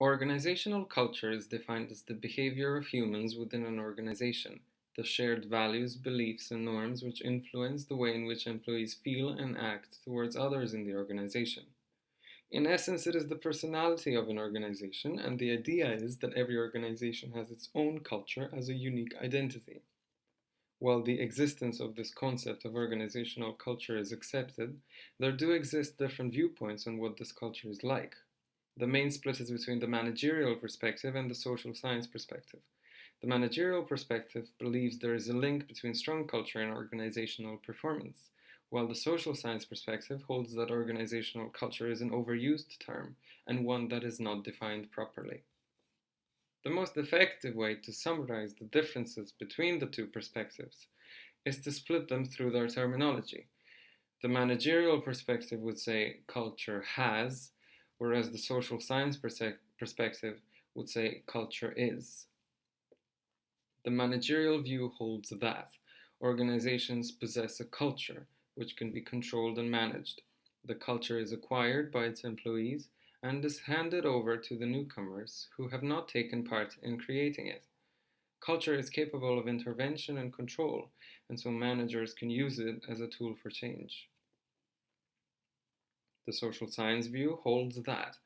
Organizational culture is defined as the behavior of humans within an organization, the shared values, beliefs, and norms which influence the way in which employees feel and act towards others in the organization. In essence, it is the personality of an organization, and the idea is that every organization has its own culture as a unique identity. While the existence of this concept of organizational culture is accepted, there do exist different viewpoints on what this culture is like. The main split is between the managerial perspective and the social science perspective. The managerial perspective believes there is a link between strong culture and organizational performance, while the social science perspective holds that organizational culture is an overused term and one that is not defined properly. The most effective way to summarize the differences between the two perspectives is to split them through their terminology. The managerial perspective would say culture has, whereas the social science perspective would say culture is. The managerial view holds that organizations possess a culture which can be controlled and managed. The culture is acquired by its employees and is handed over to the newcomers who have not taken part in creating it. Culture is capable of intervention and control, and so managers can use it as a tool for change. The social science view holds that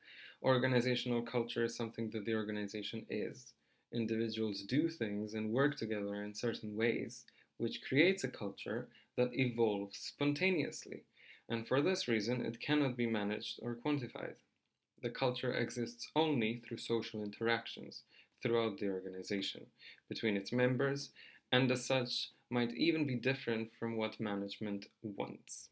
organizational culture is something that the organization is. Individuals do things and work together in certain ways, which creates a culture that evolves spontaneously, and for this reason it cannot be managed or quantified. The culture exists only through social interactions throughout the organization, between its members, and as such might even be different from what management wants.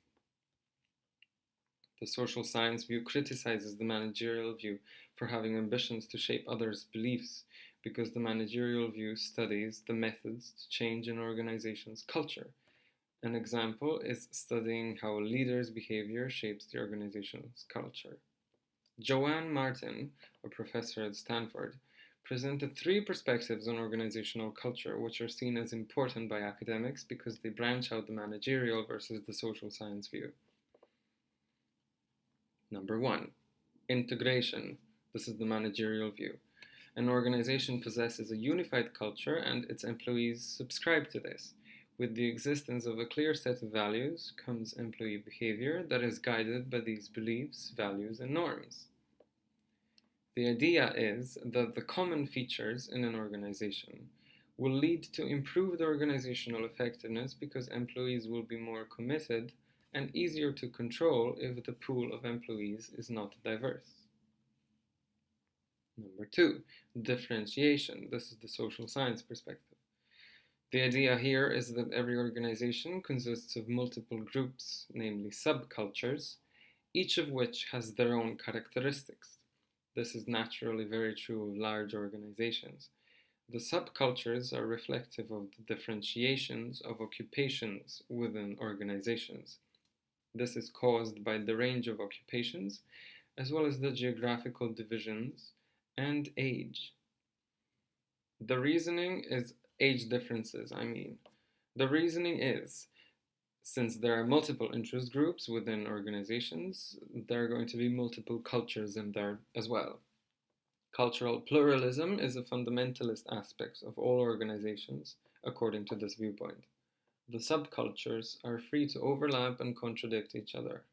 The social science view criticizes the managerial view for having ambitions to shape others' beliefs, because the managerial view studies the methods to change an organization's culture. An example is studying how a leader's behavior shapes the organization's culture. Joanne Martin, a professor at Stanford, presented three perspectives on organizational culture, which are seen as important by academics because they branch out the managerial versus the social science view. Number one, integration. This is the managerial view. An organization possesses a unified culture and its employees subscribe to this. With the existence of a clear set of values comes employee behavior that is guided by these beliefs, values, and norms. The idea is that the common features in an organization will lead to improved organizational effectiveness because employees will be more committed and easier to control if the pool of employees is not diverse. Number two, differentiation. This is the social science perspective. The idea here is that every organization consists of multiple groups, namely subcultures, each of which has their own characteristics. This is naturally very true of large organizations. The subcultures are reflective of the differentiations of occupations within organizations. This is caused by the range of occupations, as well as the geographical divisions and age. The reasoning is age differences, The reasoning is, since there are multiple interest groups within organizations, there are going to be multiple cultures in there as well. Cultural pluralism is a fundamentalist aspect of all organizations, according to this viewpoint. The subcultures are free to overlap and contradict each other.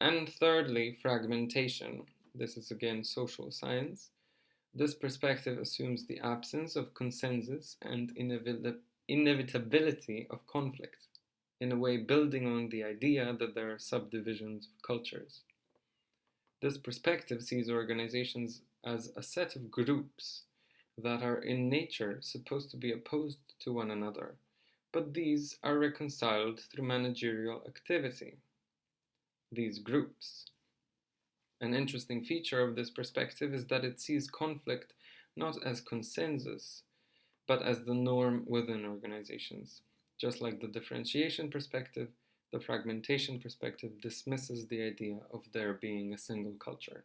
And thirdly, fragmentation. This is again social science. This perspective assumes the absence of consensus and inevitability of conflict, in a way building on the idea that there are subdivisions of cultures. This perspective sees organizations as a set of groups that are in nature supposed to be opposed to one another, but these are reconciled through managerial activity. These groups. An interesting feature of this perspective is that it sees conflict not as consensus, but as the norm within organizations. Just like the differentiation perspective, the fragmentation perspective dismisses the idea of there being a single culture.